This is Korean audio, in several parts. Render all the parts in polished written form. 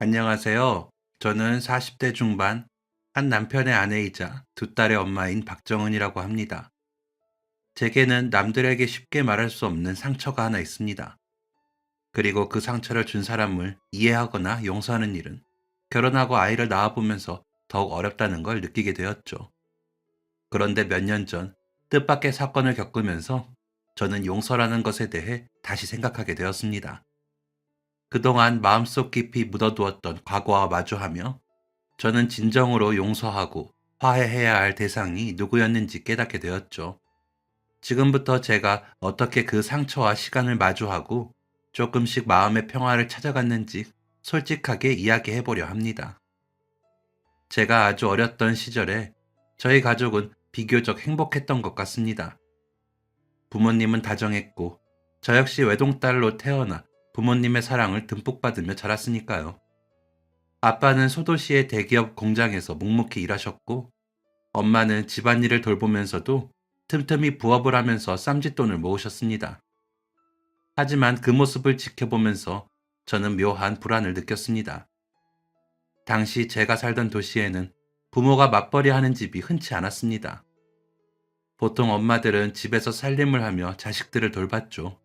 안녕하세요. 저는 40대 중반 한 남편의 아내이자 두 딸의 엄마인 박정은이라고 합니다. 제게는 남들에게 쉽게 말할 수 없는 상처가 하나 있습니다. 그리고 그 상처를 준 사람을 이해하거나 용서하는 일은 결혼하고 아이를 낳아보면서 더욱 어렵다는 걸 느끼게 되었죠. 그런데 몇 년 전 뜻밖의 사건을 겪으면서 저는 용서라는 것에 대해 다시 생각하게 되었습니다. 그동안 마음속 깊이 묻어두었던 과거와 마주하며 저는 진정으로 용서하고 화해해야 할 대상이 누구였는지 깨닫게 되었죠. 지금부터 제가 어떻게 그 상처와 시간을 마주하고 조금씩 마음의 평화를 찾아갔는지 솔직하게 이야기해 보려 합니다. 제가 아주 어렸던 시절에 저희 가족은 비교적 행복했던 것 같습니다. 부모님은 다정했고 저 역시 외동딸로 태어나 부모님의 사랑을 듬뿍 받으며 자랐으니까요. 아빠는 소도시의 대기업 공장에서 묵묵히 일하셨고, 엄마는 집안일을 돌보면서도 틈틈이 부업을 하면서 쌈짓돈을 모으셨습니다. 하지만 그 모습을 지켜보면서 저는 묘한 불안을 느꼈습니다. 당시 제가 살던 도시에는 부모가 맞벌이 하는 집이 흔치 않았습니다. 보통 엄마들은 집에서 살림을 하며 자식들을 돌봤죠.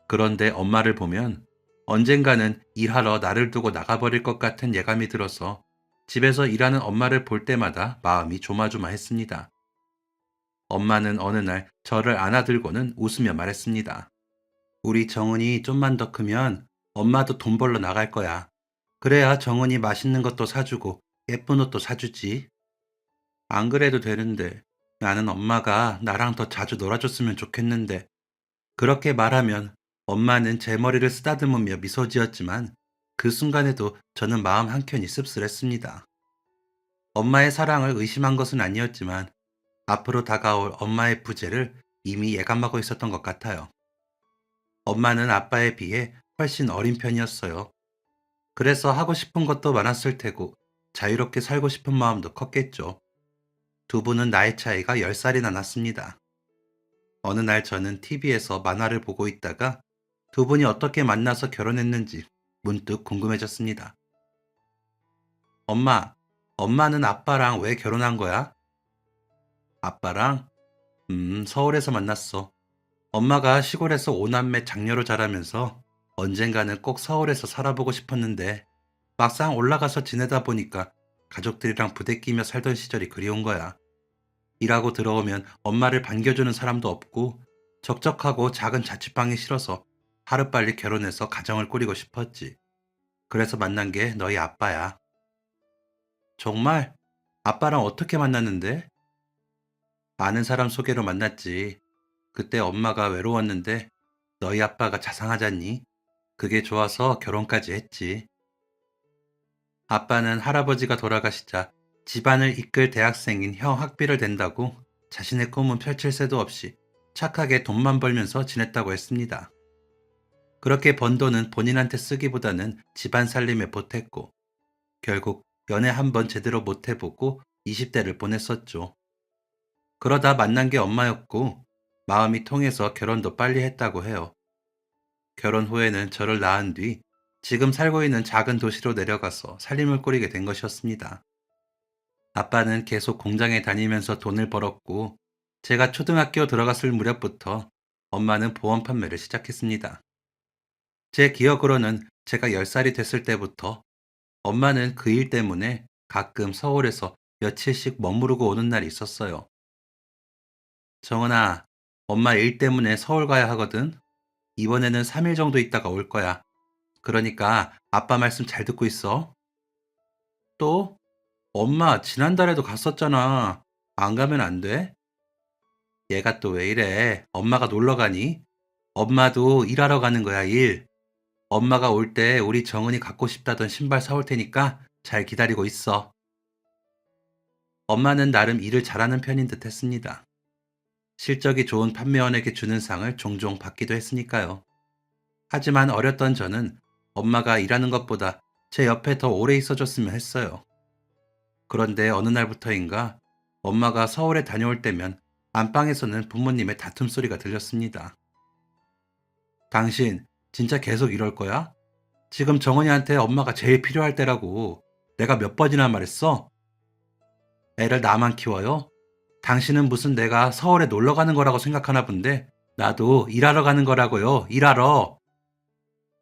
그런데 엄마를 보면 언젠가는 일하러 나를 두고 나가버릴 것 같은 예감이 들어서 집에서 일하는 엄마를 볼 때마다 마음이 조마조마했습니다. 엄마는 어느 날 저를 안아들고는 웃으며 말했습니다. 우리 정은이 좀만 더 크면 엄마도 돈 벌러 나갈 거야. 그래야 정은이 맛있는 것도 사주고 예쁜 옷도 사주지. 안 그래도 되는데 나는 엄마가 나랑 더 자주 놀아줬으면 좋겠는데 그렇게 말하면 엄마는 제 머리를 쓰다듬으며 미소 지었지만 그 순간에도 저는 마음 한켠이 씁쓸했습니다. 엄마의 사랑을 의심한 것은 아니었지만 앞으로 다가올 엄마의 부재를 이미 예감하고 있었던 것 같아요. 엄마는 아빠에 비해 훨씬 어린 편이었어요. 그래서 하고 싶은 것도 많았을 테고 자유롭게 살고 싶은 마음도 컸겠죠. 두 분은 나이 차이가 10살이나 났습니다. 어느 날 저는 TV에서 만화를 보고 있다가 두 분이 어떻게 만나서 결혼했는지 문득 궁금해졌습니다. 엄마, 엄마는 아빠랑 왜 결혼한 거야? 아빠랑? 서울에서 만났어. 엄마가 시골에서 오남매 장녀로 자라면서 언젠가는 꼭 서울에서 살아보고 싶었는데 막상 올라가서 지내다 보니까 가족들이랑 부대끼며 살던 시절이 그리운 거야. 일하고 들어오면 엄마를 반겨주는 사람도 없고 적적하고 작은 자취방이 싫어서 하루빨리 결혼해서 가정을 꾸리고 싶었지. 그래서 만난 게 너희 아빠야. 정말? 아빠랑 어떻게 만났는데? 아는 사람 소개로 만났지. 그때 엄마가 외로웠는데 너희 아빠가 자상하잖니? 그게 좋아서 결혼까지 했지. 아빠는 할아버지가 돌아가시자 집안을 이끌 대학생인 형 학비를 댄다고 자신의 꿈은 펼칠 새도 없이 착하게 돈만 벌면서 지냈다고 했습니다. 그렇게 번 돈은 본인한테 쓰기보다는 집안 살림에 보탰고 결국 연애 한 번 제대로 못 해보고 20대를 보냈었죠. 그러다 만난 게 엄마였고 마음이 통해서 결혼도 빨리 했다고 해요. 결혼 후에는 저를 낳은 뒤 지금 살고 있는 작은 도시로 내려가서 살림을 꾸리게 된 것이었습니다. 아빠는 계속 공장에 다니면서 돈을 벌었고 제가 초등학교 들어갔을 무렵부터 엄마는 보험 판매를 시작했습니다. 제 기억으로는 제가 10살이 됐을 때부터 엄마는 그 일 때문에 가끔 서울에서 며칠씩 머무르고 오는 날이 있었어요. 정은아, 엄마 일 때문에 서울 가야 하거든. 이번에는 3일 정도 있다가 올 거야. 그러니까 아빠 말씀 잘 듣고 있어. 또? 엄마 지난달에도 갔었잖아. 안 가면 안 돼? 얘가 또 왜 이래? 엄마가 놀러 가니? 엄마도 일하러 가는 거야, 일. 엄마가 올 때 우리 정은이 갖고 싶다던 신발 사올 테니까 잘 기다리고 있어. 엄마는 나름 일을 잘하는 편인 듯 했습니다. 실적이 좋은 판매원에게 주는 상을 종종 받기도 했으니까요. 하지만 어렸던 저는 엄마가 일하는 것보다 제 옆에 더 오래 있어줬으면 했어요. 그런데 어느 날부터인가 엄마가 서울에 다녀올 때면 안방에서는 부모님의 다툼 소리가 들렸습니다. 당신 진짜 계속 이럴 거야? 지금 정은이한테 엄마가 제일 필요할 때라고. 내가 몇 번이나 말했어? 애를 나만 키워요? 당신은 무슨 내가 서울에 놀러 가는 거라고 생각하나 본데, 나도 일하러 가는 거라고요. 일하러.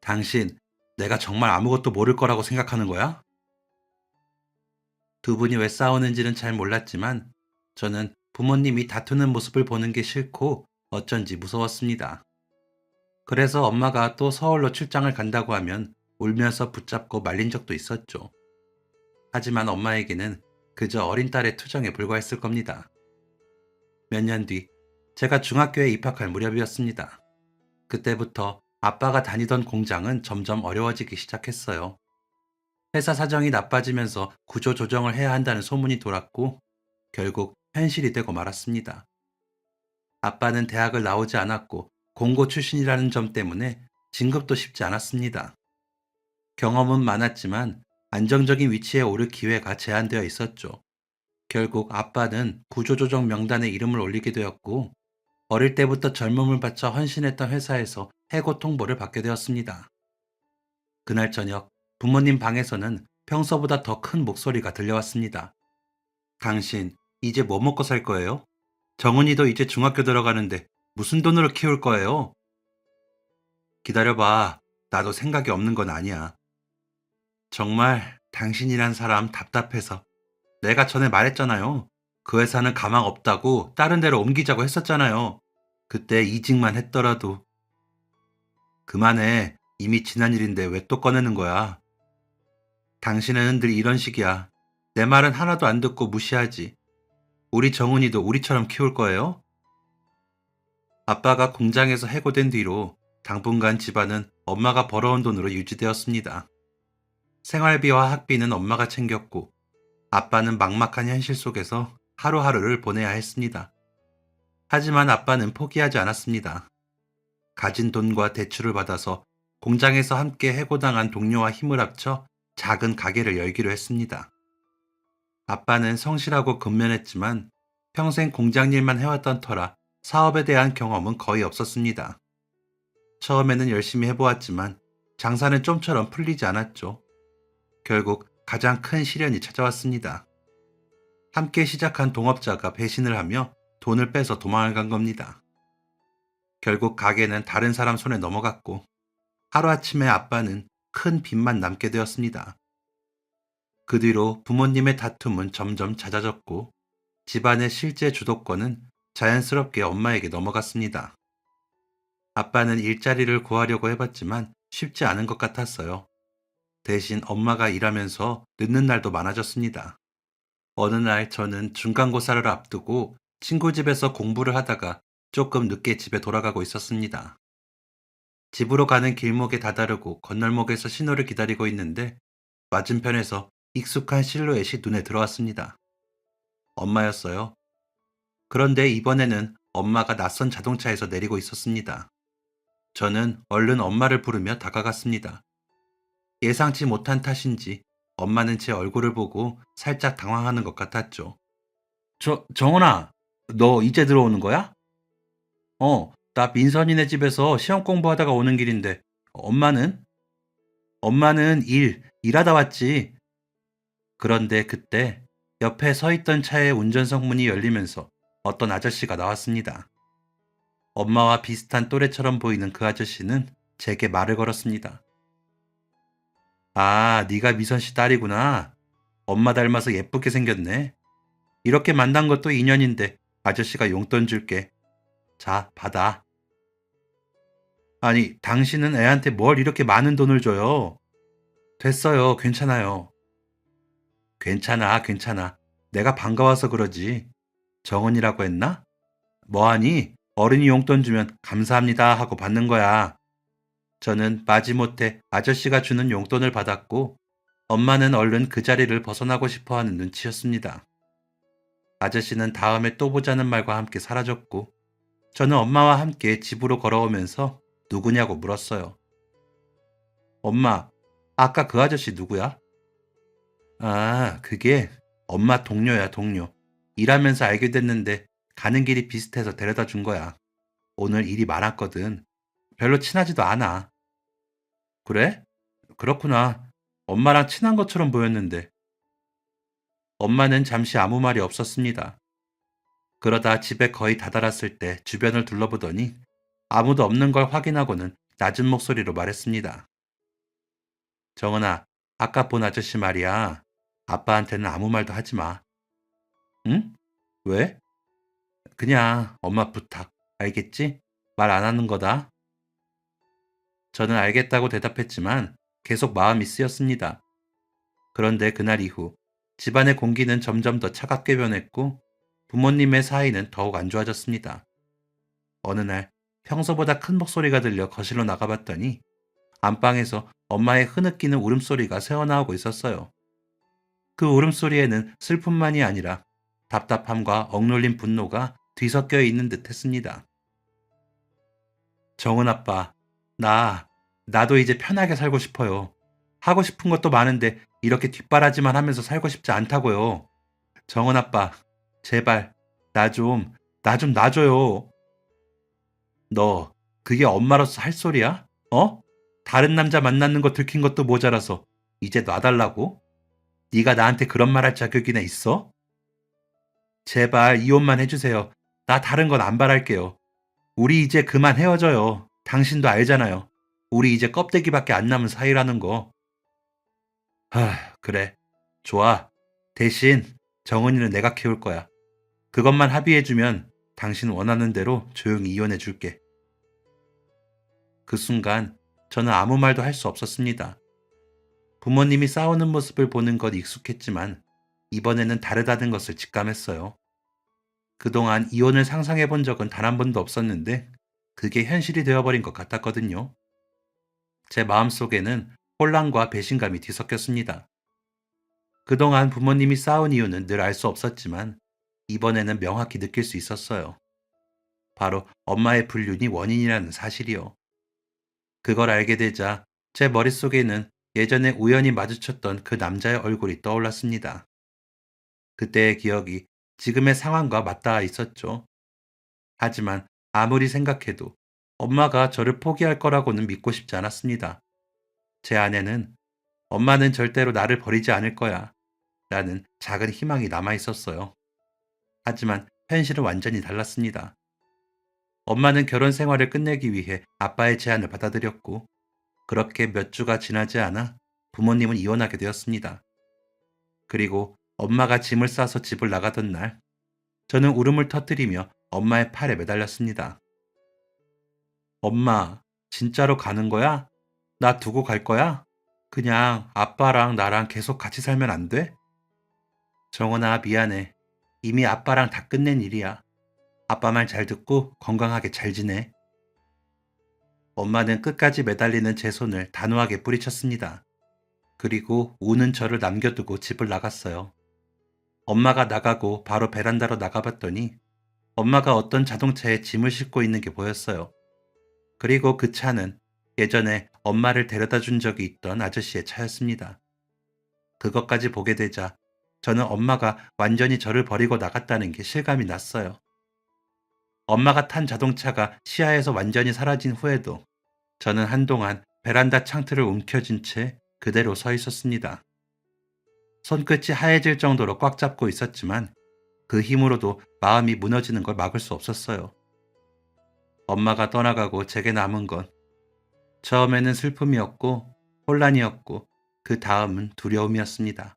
당신, 내가 정말 아무것도 모를 거라고 생각하는 거야? 두 분이 왜 싸우는지는 잘 몰랐지만 저는 부모님이 다투는 모습을 보는 게 싫고 어쩐지 무서웠습니다. 그래서 엄마가 또 서울로 출장을 간다고 하면 울면서 붙잡고 말린 적도 있었죠. 하지만 엄마에게는 그저 어린 딸의 투정에 불과했을 겁니다. 몇 년 뒤, 제가 중학교에 입학할 무렵이었습니다. 그때부터 아빠가 다니던 공장은 점점 어려워지기 시작했어요. 회사 사정이 나빠지면서 구조조정을 해야 한다는 소문이 돌았고, 결국 현실이 되고 말았습니다. 아빠는 대학을 나오지 않았고, 공고 출신이라는 점 때문에 진급도 쉽지 않았습니다. 경험은 많았지만 안정적인 위치에 오를 기회가 제한되어 있었죠. 결국 아빠는 구조조정 명단에 이름을 올리게 되었고, 어릴 때부터 젊음을 바쳐 헌신했던 회사에서 해고 통보를 받게 되었습니다. 그날 저녁 부모님 방에서는 평소보다 더 큰 목소리가 들려왔습니다. 당신, 이제 뭐 먹고 살 거예요? 정은이도 이제 중학교 들어가는데 무슨 돈으로 키울 거예요? 기다려봐. 나도 생각이 없는 건 아니야. 정말 당신이란 사람 답답해서. 내가 전에 말했잖아요. 그 회사는 가망 없다고 다른 데로 옮기자고 했었잖아요. 그때 이직만 했더라도. 그만해. 이미 지난 일인데 왜 또 꺼내는 거야? 당신은 늘 이런 식이야. 내 말은 하나도 안 듣고 무시하지. 우리 정훈이도 우리처럼 키울 거예요? 아빠가 공장에서 해고된 뒤로 당분간 집안은 엄마가 벌어온 돈으로 유지되었습니다. 생활비와 학비는 엄마가 챙겼고 아빠는 막막한 현실 속에서 하루하루를 보내야 했습니다. 하지만 아빠는 포기하지 않았습니다. 가진 돈과 대출을 받아서 공장에서 함께 해고당한 동료와 힘을 합쳐 작은 가게를 열기로 했습니다. 아빠는 성실하고 근면했지만 평생 공장 일만 해왔던 터라 사업에 대한 경험은 거의 없었습니다. 처음에는 열심히 해보았지만 장사는 좀처럼 풀리지 않았죠. 결국 가장 큰 시련이 찾아왔습니다. 함께 시작한 동업자가 배신을 하며 돈을 빼서 도망을 간 겁니다. 결국 가게는 다른 사람 손에 넘어갔고 하루아침에 아빠는 큰 빚만 남게 되었습니다. 그 뒤로 부모님의 다툼은 점점 잦아졌고 집안의 실제 주도권은 자연스럽게 엄마에게 넘어갔습니다. 아빠는 일자리를 구하려고 해봤지만 쉽지 않은 것 같았어요. 대신 엄마가 일하면서 늦는 날도 많아졌습니다. 어느 날 저는 중간고사를 앞두고 친구 집에서 공부를 하다가 조금 늦게 집에 돌아가고 있었습니다. 집으로 가는 길목에 다다르고 건널목에서 신호를 기다리고 있는데 맞은편에서 익숙한 실루엣이 눈에 들어왔습니다. 엄마였어요. 그런데 이번에는 엄마가 낯선 자동차에서 내리고 있었습니다. 저는 얼른 엄마를 부르며 다가갔습니다. 예상치 못한 탓인지 엄마는 제 얼굴을 보고 살짝 당황하는 것 같았죠. 정훈아, 너 이제 들어오는 거야? 나 민선이네 집에서 시험 공부하다가 오는 길인데, 엄마는? 엄마는 일하다 왔지. 그런데 그때 옆에 서 있던 차의 운전석 문이 열리면서 어떤 아저씨가 나왔습니다. 엄마와 비슷한 또래처럼 보이는 그 아저씨는 제게 말을 걸었습니다. 아, 네가 미선 씨 딸이구나. 엄마 닮아서 예쁘게 생겼네. 이렇게 만난 것도 인연인데 아저씨가 용돈 줄게. 자, 받아. 아니, 당신은 애한테 뭘 이렇게 많은 돈을 줘요? 됐어요. 괜찮아요. 괜찮아, 괜찮아. 내가 반가워서 그러지. 정은이라고 했나? 뭐하니? 어른이 용돈 주면 감사합니다 하고 받는 거야. 저는 마지못해 아저씨가 주는 용돈을 받았고 엄마는 얼른 그 자리를 벗어나고 싶어하는 눈치였습니다. 아저씨는 다음에 또 보자는 말과 함께 사라졌고 저는 엄마와 함께 집으로 걸어오면서 누구냐고 물었어요. 엄마, 아까 그 아저씨 누구야? 아, 그게 엄마 동료야, 동료. 일하면서 알게 됐는데 가는 길이 비슷해서 데려다 준 거야. 오늘 일이 많았거든. 별로 친하지도 않아. 그래? 그렇구나. 엄마랑 친한 것처럼 보였는데. 엄마는 잠시 아무 말이 없었습니다. 그러다 집에 거의 다다랐을 때 주변을 둘러보더니 아무도 없는 걸 확인하고는 낮은 목소리로 말했습니다. 정은아, 아까 본 아저씨 말이야. 아빠한테는 아무 말도 하지 마. 응? 왜? 그냥 엄마 부탁. 알겠지? 말 안 하는 거다. 저는 알겠다고 대답했지만 계속 마음이 쓰였습니다. 그런데 그날 이후 집안의 공기는 점점 더 차갑게 변했고 부모님의 사이는 더욱 안 좋아졌습니다. 어느 날 평소보다 큰 목소리가 들려 거실로 나가봤더니 안방에서 엄마의 흐느끼는 울음소리가 새어나오고 있었어요. 그 울음소리에는 슬픔만이 아니라 답답함과 억눌린 분노가 뒤섞여 있는 듯 했습니다. 정은 아빠, 나도 이제 편하게 살고 싶어요. 하고 싶은 것도 많은데 이렇게 뒷바라지만 하면서 살고 싶지 않다고요. 정은 아빠, 제발, 나 좀 놔줘요. 너, 그게 엄마로서 할 소리야? 어? 다른 남자 만나는 거 들킨 것도 모자라서 이제 놔달라고? 네가 나한테 그런 말 할 자격이나 있어? 제발 이혼만 해주세요. 나 다른 건 안 바랄게요. 우리 이제 그만 헤어져요. 당신도 알잖아요. 우리 이제 껍데기밖에 안 남은 사이라는 거. 그래. 좋아. 대신 정은이는 내가 키울 거야. 그것만 합의해주면 당신 원하는 대로 조용히 이혼해 줄게. 그 순간 저는 아무 말도 할 수 없었습니다. 부모님이 싸우는 모습을 보는 건 익숙했지만 이번에는 다르다는 것을 직감했어요. 그동안 이혼을 상상해 본 적은 단 한 번도 없었는데 그게 현실이 되어버린 것 같았거든요. 제 마음속에는 혼란과 배신감이 뒤섞였습니다. 그동안 부모님이 싸운 이유는 늘 알 수 없었지만 이번에는 명확히 느낄 수 있었어요. 바로 엄마의 불륜이 원인이라는 사실이요. 그걸 알게 되자 제 머릿속에는 예전에 우연히 마주쳤던 그 남자의 얼굴이 떠올랐습니다. 그때의 기억이 지금의 상황과 맞닿아 있었죠. 하지만 아무리 생각해도 엄마가 저를 포기할 거라고는 믿고 싶지 않았습니다. 제 안에는 엄마는 절대로 나를 버리지 않을 거야 라는 작은 희망이 남아 있었어요. 하지만 현실은 완전히 달랐습니다. 엄마는 결혼 생활을 끝내기 위해 아빠의 제안을 받아들였고 그렇게 몇 주가 지나지 않아 부모님은 이혼하게 되었습니다. 그리고 엄마가 짐을 싸서 집을 나가던 날 저는 울음을 터뜨리며 엄마의 팔에 매달렸습니다. 엄마, 진짜로 가는 거야? 나 두고 갈 거야? 그냥 아빠랑 나랑 계속 같이 살면 안 돼? 정원아, 미안해. 이미 아빠랑 다 끝낸 일이야. 아빠 말 잘 듣고 건강하게 잘 지내. 엄마는 끝까지 매달리는 제 손을 단호하게 뿌리쳤습니다. 그리고 우는 저를 남겨두고 집을 나갔어요. 엄마가 나가고 바로 베란다로 나가봤더니 엄마가 어떤 자동차에 짐을 싣고 있는 게 보였어요. 그리고 그 차는 예전에 엄마를 데려다 준 적이 있던 아저씨의 차였습니다. 그것까지 보게 되자 저는 엄마가 완전히 저를 버리고 나갔다는 게 실감이 났어요. 엄마가 탄 자동차가 시야에서 완전히 사라진 후에도 저는 한동안 베란다 창틀을 움켜쥔 채 그대로 서 있었습니다. 손끝이 하얘질 정도로 꽉 잡고 있었지만 그 힘으로도 마음이 무너지는 걸 막을 수 없었어요. 엄마가 떠나가고 제게 남은 건 처음에는 슬픔이었고 혼란이었고 그 다음은 두려움이었습니다.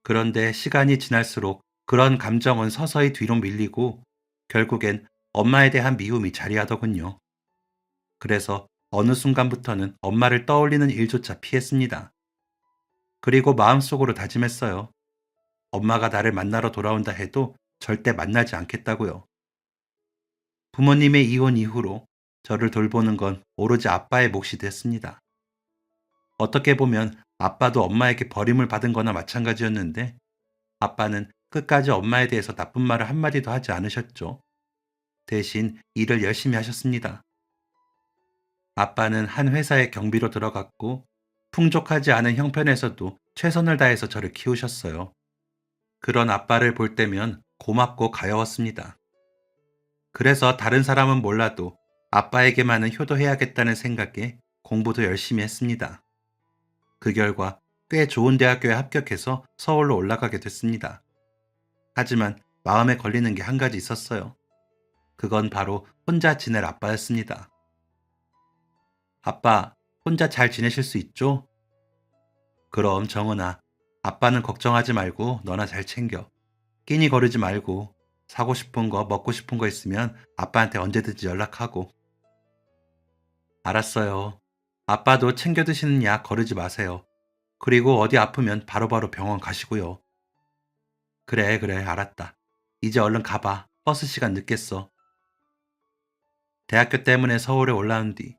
그런데 시간이 지날수록 그런 감정은 서서히 뒤로 밀리고 결국엔 엄마에 대한 미움이 자리하더군요. 그래서 어느 순간부터는 엄마를 떠올리는 일조차 피했습니다. 그리고 마음속으로 다짐했어요. 엄마가 나를 만나러 돌아온다 해도 절대 만나지 않겠다고요. 부모님의 이혼 이후로 저를 돌보는 건 오로지 아빠의 몫이 됐습니다. 어떻게 보면 아빠도 엄마에게 버림을 받은 거나 마찬가지였는데 아빠는 끝까지 엄마에 대해서 나쁜 말을 한마디도 하지 않으셨죠. 대신 일을 열심히 하셨습니다. 아빠는 한 회사의 경비로 들어갔고 풍족하지 않은 형편에서도 최선을 다해서 저를 키우셨어요. 그런 아빠를 볼 때면 고맙고 가여웠습니다. 그래서 다른 사람은 몰라도 아빠에게만은 효도해야겠다는 생각에 공부도 열심히 했습니다. 그 결과 꽤 좋은 대학교에 합격해서 서울로 올라가게 됐습니다. 하지만 마음에 걸리는 게 한 가지 있었어요. 그건 바로 혼자 지낼 아빠였습니다. 아빠, 혼자 잘 지내실 수 있죠? 그럼 정은아, 아빠는 걱정하지 말고 너나 잘 챙겨. 끼니 거르지 말고 사고 싶은 거, 먹고 싶은 거 있으면 아빠한테 언제든지 연락하고. 알았어요. 아빠도 챙겨 드시는 약 거르지 마세요. 그리고 어디 아프면 바로바로 병원 가시고요. 그래, 그래, 알았다. 이제 얼른 가봐. 버스 시간 늦겠어. 대학교 때문에 서울에 올라온 뒤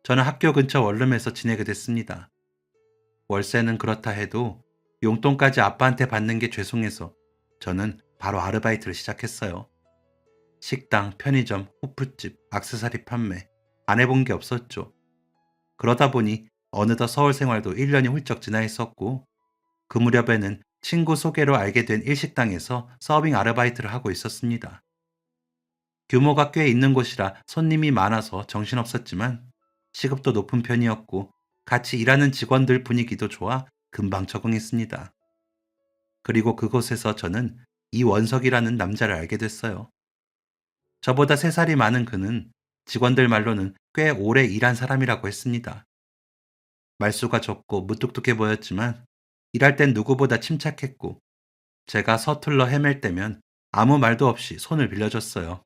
저는 학교 근처 원룸에서 지내게 됐습니다. 월세는 그렇다 해도 용돈까지 아빠한테 받는 게 죄송해서 저는 바로 아르바이트를 시작했어요. 식당, 편의점, 호프집, 액세서리 판매. 안 해본 게 없었죠. 그러다 보니 어느덧 서울 생활도 1년이 훌쩍 지나 있었고 그 무렵에는 친구 소개로 알게 된 일식당에서 서빙 아르바이트를 하고 있었습니다. 규모가 꽤 있는 곳이라 손님이 많아서 정신없었지만 시급도 높은 편이었고 같이 일하는 직원들 분위기도 좋아 금방 적응했습니다. 그리고 그곳에서 저는 이원석이라는 남자를 알게 됐어요. 저보다 3살이 많은 그는 직원들 말로는 꽤 오래 일한 사람이라고 했습니다. 말수가 적고 무뚝뚝해 보였지만 일할 땐 누구보다 침착했고 제가 서툴러 헤맬 때면 아무 말도 없이 손을 빌려줬어요.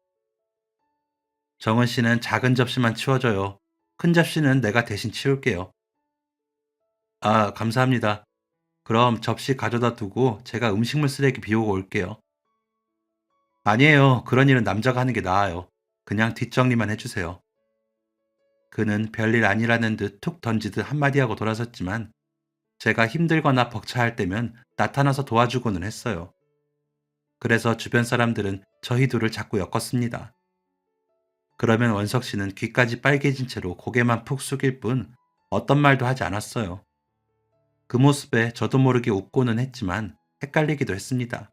정은 씨는 작은 접시만 치워줘요. 큰 접시는 내가 대신 치울게요. 아, 감사합니다. 그럼 접시 가져다 두고 제가 음식물 쓰레기 비우고 올게요. 아니에요. 그런 일은 남자가 하는 게 나아요. 그냥 뒷정리만 해주세요. 그는 별일 아니라는 듯 툭 던지듯 한마디 하고 돌아섰지만 제가 힘들거나 벅차할 때면 나타나서 도와주고는 했어요. 그래서 주변 사람들은 저희 둘을 자꾸 엮었습니다. 그러면 원석 씨는 귀까지 빨개진 채로 고개만 푹 숙일 뿐 어떤 말도 하지 않았어요. 그 모습에 저도 모르게 웃고는 했지만 헷갈리기도 했습니다.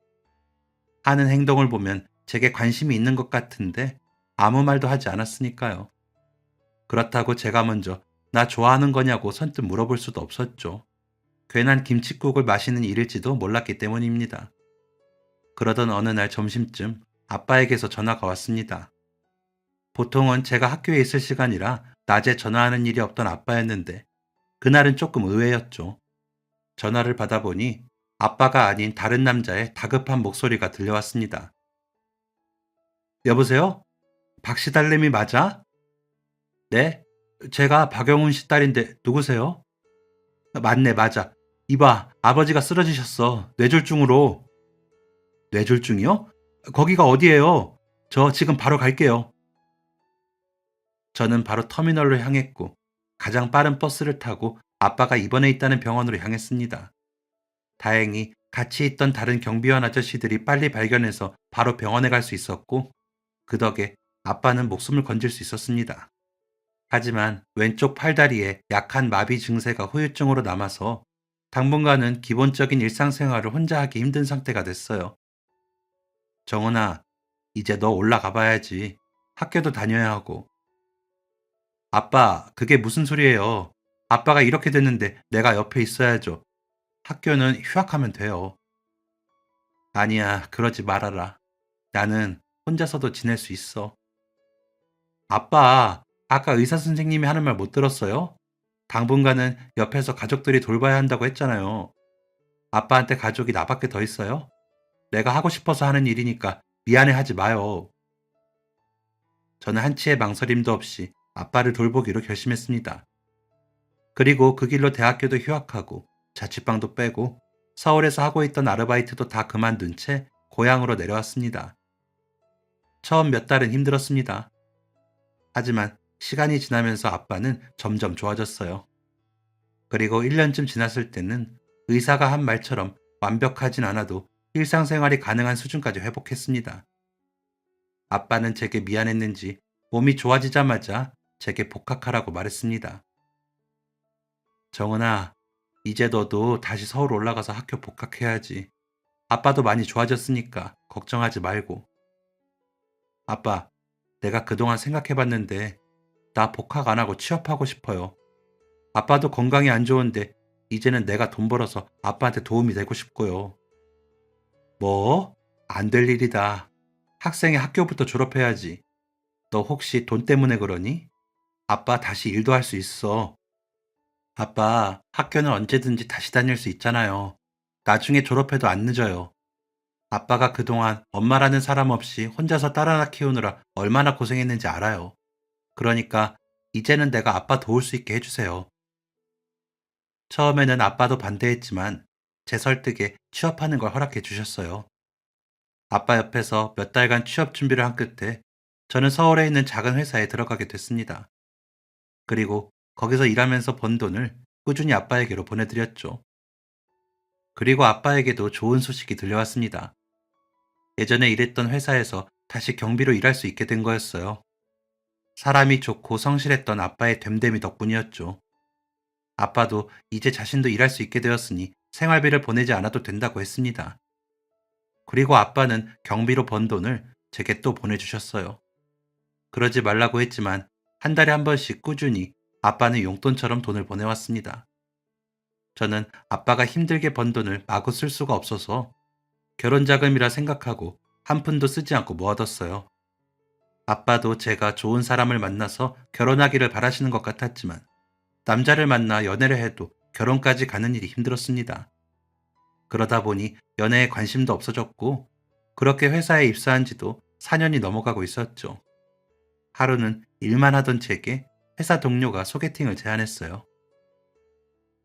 하는 행동을 보면 제게 관심이 있는 것 같은데 아무 말도 하지 않았으니까요. 그렇다고 제가 먼저 나 좋아하는 거냐고 선뜻 물어볼 수도 없었죠. 괜한 김칫국을 마시는 일일지도 몰랐기 때문입니다. 그러던 어느 날 점심쯤 아빠에게서 전화가 왔습니다. 보통은 제가 학교에 있을 시간이라 낮에 전화하는 일이 없던 아빠였는데 그날은 조금 의외였죠. 전화를 받아보니 아빠가 아닌 다른 남자의 다급한 목소리가 들려왔습니다. 여보세요? 박씨달님이 맞아? 네? 제가 박영훈 씨 딸인데 누구세요? 맞네, 맞아. 이봐, 아버지가 쓰러지셨어. 뇌졸중으로. 뇌졸중이요? 거기가 어디예요? 저 지금 바로 갈게요. 저는 바로 터미널로 향했고 가장 빠른 버스를 타고 아빠가 입원해 있다는 병원으로 향했습니다. 다행히 같이 있던 다른 경비원 아저씨들이 빨리 발견해서 바로 병원에 갈 수 있었고 그 덕에 아빠는 목숨을 건질 수 있었습니다. 하지만 왼쪽 팔다리에 약한 마비 증세가 후유증으로 남아서 당분간은 기본적인 일상생활을 혼자 하기 힘든 상태가 됐어요. 정은아, 이제 너 올라가 봐야지. 학교도 다녀야 하고. 아빠, 그게 무슨 소리예요? 아빠가 이렇게 됐는데 내가 옆에 있어야죠. 학교는 휴학하면 돼요. 아니야, 그러지 말아라. 나는 혼자서도 지낼 수 있어. 아빠, 아까 의사 선생님이 하는 말 못 들었어요? 당분간은 옆에서 가족들이 돌봐야 한다고 했잖아요. 아빠한테 가족이 나밖에 더 있어요? 내가 하고 싶어서 하는 일이니까 미안해하지 마요. 저는 한치의 망설임도 없이 아빠를 돌보기로 결심했습니다. 그리고 그 길로 대학교도 휴학하고 자취방도 빼고 서울에서 하고 있던 아르바이트도 다 그만둔 채 고향으로 내려왔습니다. 처음 몇 달은 힘들었습니다. 하지만 시간이 지나면서 아빠는 점점 좋아졌어요. 그리고 1년쯤 지났을 때는 의사가 한 말처럼 완벽하진 않아도 일상생활이 가능한 수준까지 회복했습니다. 아빠는 제게 미안했는지 몸이 좋아지자마자 제게 복학하라고 말했습니다. 정은아, 이제 너도 다시 서울 올라가서 학교 복학해야지. 아빠도 많이 좋아졌으니까 걱정하지 말고. 아빠, 내가 그동안 생각해봤는데 나 복학 안 하고 취업하고 싶어요. 아빠도 건강이 안 좋은데 이제는 내가 돈 벌어서 아빠한테 도움이 되고 싶고요. 뭐? 안 될 일이다. 학생의 학교부터 졸업해야지. 너 혹시 돈 때문에 그러니? 아빠 다시 일도 할 수 있어. 아빠, 학교는 언제든지 다시 다닐 수 있잖아요. 나중에 졸업해도 안 늦어요. 아빠가 그동안 엄마라는 사람 없이 혼자서 딸 하나 키우느라 얼마나 고생했는지 알아요. 그러니까 이제는 내가 아빠 도울 수 있게 해주세요. 처음에는 아빠도 반대했지만 제 설득에 취업하는 걸 허락해 주셨어요. 아빠 옆에서 몇 달간 취업 준비를 한 끝에 저는 서울에 있는 작은 회사에 들어가게 됐습니다. 그리고 거기서 일하면서 번 돈을 꾸준히 아빠에게로 보내드렸죠. 그리고 아빠에게도 좋은 소식이 들려왔습니다. 예전에 일했던 회사에서 다시 경비로 일할 수 있게 된 거였어요. 사람이 좋고 성실했던 아빠의 됨됨이 덕분이었죠. 아빠도 이제 자신도 일할 수 있게 되었으니 생활비를 보내지 않아도 된다고 했습니다. 그리고 아빠는 경비로 번 돈을 제게 또 보내주셨어요. 그러지 말라고 했지만 한 달에 한 번씩 꾸준히 아빠는 용돈처럼 돈을 보내왔습니다. 저는 아빠가 힘들게 번 돈을 마구 쓸 수가 없어서 결혼 자금이라 생각하고 한 푼도 쓰지 않고 모아뒀어요. 아빠도 제가 좋은 사람을 만나서 결혼하기를 바라시는 것 같았지만 남자를 만나 연애를 해도 결혼까지 가는 일이 힘들었습니다. 그러다 보니 연애에 관심도 없어졌고 그렇게 회사에 입사한 지도 4년이 넘어가고 있었죠. 하루는 일만 하던 제게 회사 동료가 소개팅을 제안했어요.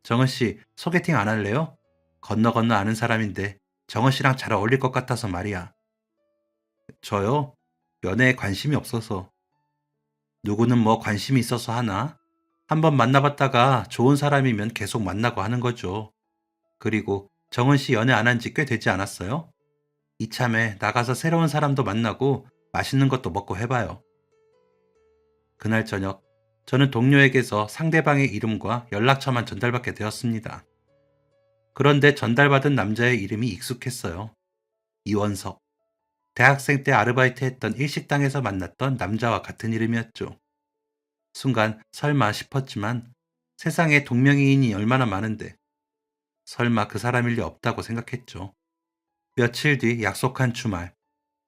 정은 씨, 소개팅 안 할래요? 건너 건너 아는 사람인데 정은 씨랑 잘 어울릴 것 같아서 말이야. 저요? 연애에 관심이 없어서. 누구는 뭐 관심이 있어서 하나? 한번 만나봤다가 좋은 사람이면 계속 만나고 하는 거죠. 그리고 정은 씨 연애 안 한 지 꽤 되지 않았어요? 이참에 나가서 새로운 사람도 만나고 맛있는 것도 먹고 해봐요. 그날 저녁, 저는 동료에게서 상대방의 이름과 연락처만 전달받게 되었습니다. 그런데 전달받은 남자의 이름이 익숙했어요. 이원석. 대학생 때 아르바이트 했던 일식당에서 만났던 남자와 같은 이름이었죠. 순간 설마 싶었지만 세상에 동명이인이 얼마나 많은데 설마 그 사람일 리 없다고 생각했죠. 며칠 뒤 약속한 주말,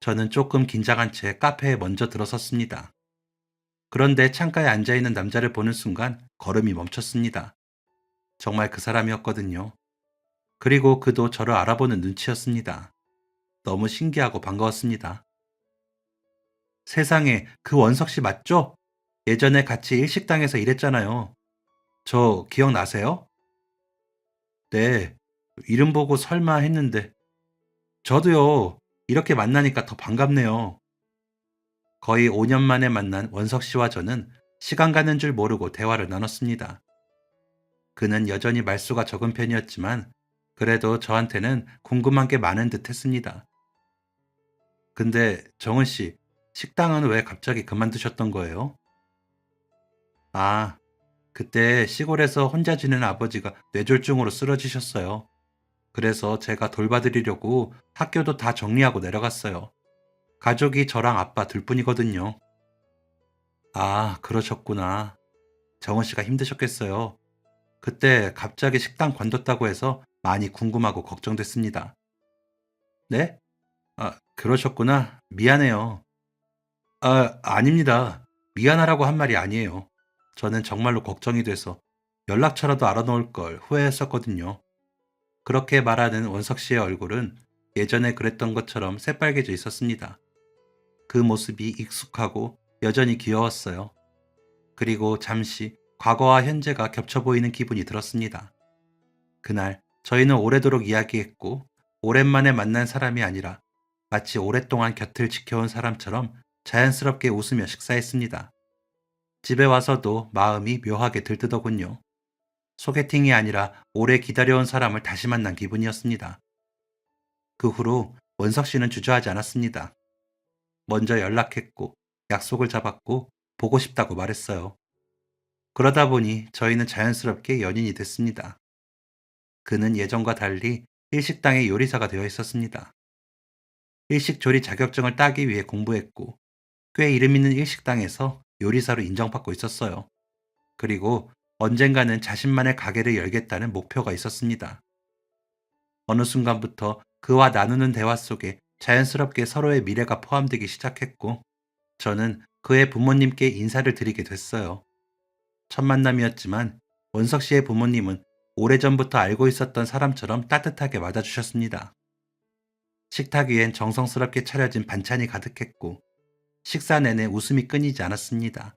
저는 조금 긴장한 채 카페에 먼저 들어섰습니다. 그런데 창가에 앉아있는 남자를 보는 순간 걸음이 멈췄습니다. 정말 그 사람이었거든요. 그리고 그도 저를 알아보는 눈치였습니다. 너무 신기하고 반가웠습니다. 세상에, 그 원석 씨 맞죠? 예전에 같이 일식당에서 일했잖아요. 저 기억나세요? 네, 이름 보고 설마 했는데 저도요. 이렇게 만나니까 더 반갑네요. 거의 5년 만에 만난 원석 씨와 저는 시간 가는 줄 모르고 대화를 나눴습니다. 그는 여전히 말수가 적은 편이었지만 그래도 저한테는 궁금한 게 많은 듯 했습니다. 근데 정은 씨, 식당은 왜 갑자기 그만두셨던 거예요? 아, 그때 시골에서 혼자 지내는 아버지가 뇌졸중으로 쓰러지셨어요. 그래서 제가 돌봐드리려고 학교도 다 정리하고 내려갔어요. 가족이 저랑 아빠 둘뿐이거든요. 아, 그러셨구나. 정은 씨가 힘드셨겠어요. 그때 갑자기 식당 관뒀다고 해서 많이 궁금하고 걱정됐습니다. 네? 아, 그러셨구나. 미안해요. 아, 아닙니다. 미안하라고 한 말이 아니에요. 저는 정말로 걱정이 돼서 연락처라도 알아놓을 걸 후회했었거든요. 그렇게 말하는 원석 씨의 얼굴은 예전에 그랬던 것처럼 새빨개져 있었습니다. 그 모습이 익숙하고 여전히 귀여웠어요. 그리고 잠시 과거와 현재가 겹쳐 보이는 기분이 들었습니다. 그날 저희는 오래도록 이야기했고 오랜만에 만난 사람이 아니라 마치 오랫동안 곁을 지켜온 사람처럼 자연스럽게 웃으며 식사했습니다. 집에 와서도 마음이 묘하게 들뜨더군요. 소개팅이 아니라 오래 기다려온 사람을 다시 만난 기분이었습니다. 그 후로 원석 씨는 주저하지 않았습니다. 먼저 연락했고 약속을 잡았고 보고 싶다고 말했어요. 그러다 보니 저희는 자연스럽게 연인이 됐습니다. 그는 예전과 달리 일식당의 요리사가 되어 있었습니다. 일식조리 자격증을 따기 위해 공부했고 꽤 이름 있는 일식당에서 요리사로 인정받고 있었어요. 그리고 언젠가는 자신만의 가게를 열겠다는 목표가 있었습니다. 어느 순간부터 그와 나누는 대화 속에 자연스럽게 서로의 미래가 포함되기 시작했고, 저는 그의 부모님께 인사를 드리게 됐어요. 첫 만남이었지만 원석 씨의 부모님은 오래전부터 알고 있었던 사람처럼 따뜻하게 맞아주셨습니다. 식탁 위엔 정성스럽게 차려진 반찬이 가득했고, 식사 내내 웃음이 끊이지 않았습니다.